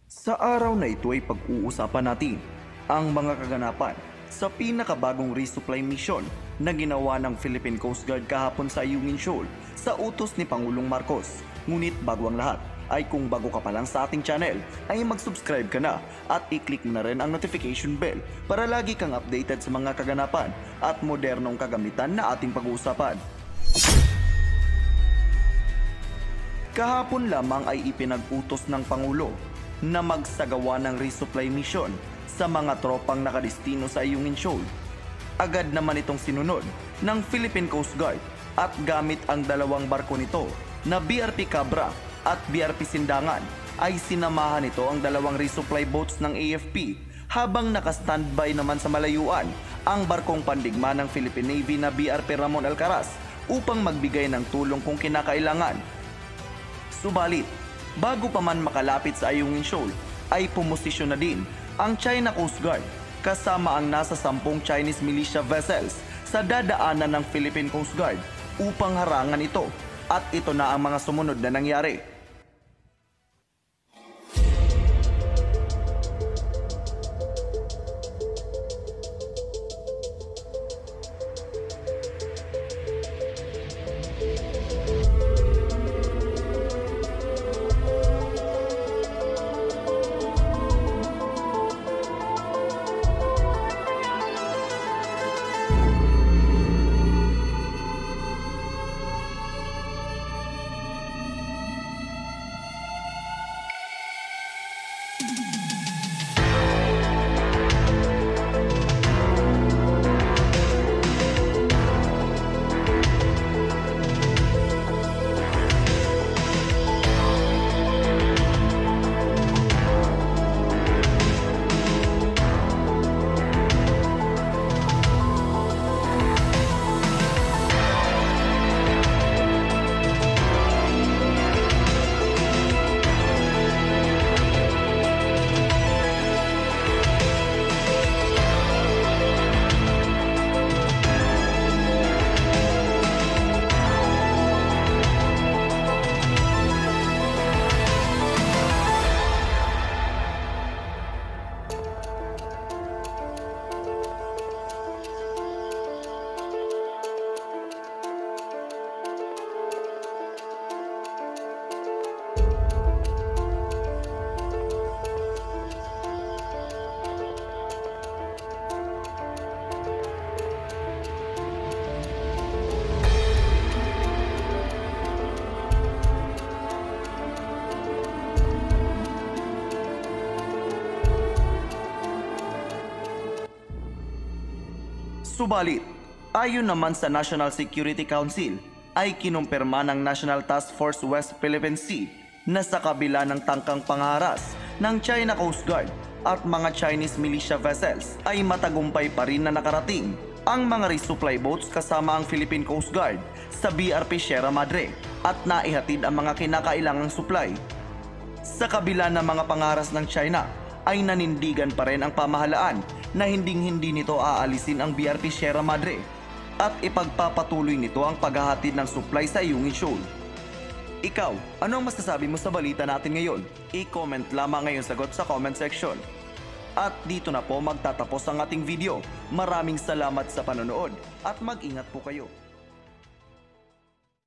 Sa araw na ito ay pag-uusapan natin ang mga kaganapan sa pinakabagong resupply mission na ginawa ng Philippine Coast Guard kahapon sa Ayungin Shoal sa utos ni Pangulong Marcos. Ngunit bago ang lahat, ay kung bago ka pa lang sa ating channel, ay mag-subscribe ka na at i-click mo na rin ang notification bell para lagi kang updated sa mga kaganapan at modernong kagamitan na ating pag-uusapan. Kahapon lamang ay ipinag-utos ng Pangulo na magsagawa ng resupply mission sa mga tropang nakadestino sa Ayungin Shoal. Agad naman itong sinunod ng Philippine Coast Guard at gamit ang dalawang barko nito na BRP Cabra at BRP Sindangan ay sinamahan nito ang dalawang resupply boats ng AFP habang naka-standby naman sa malayuan ang barkong pandigma ng Philippine Navy na BRP Ramon Alcaraz upang magbigay ng tulong kung kinakailangan. Subalit, bago pa man makalapit sa Ayungin Shoal, ay pumosisyon na din ang China Coast Guard kasama ang nasa 10 Chinese militia vessels sa dadaanan ng Philippine Coast Guard upang harangan ito, at ito na ang mga sumunod na nangyari. Subalit, ayon naman sa National Security Council, ay kinumpirma ng National Task Force West Philippine Sea na sa kabila ng tangkang pangaras ng China Coast Guard at mga Chinese militia vessels ay matagumpay pa rin na nakarating ang mga resupply boats kasama ang Philippine Coast Guard sa BRP Sierra Madre at naihatid ang mga kinakailangang supply. Sa kabila ng mga pangaras ng China, ay nanindigan pa rin ang pamahalaan na hinding-hindi nito aalisin ang BRP Sierra Madre at ipagpapatuloy nito ang paghahatid ng supply sa Ayungin Shoal. Ikaw, ano ang masasabi mo sa balita natin ngayon? I-comment lamang ngayong sagot sa comment section. At dito na po magtatapos ang ating video. Maraming salamat sa panonood at mag-ingat po kayo.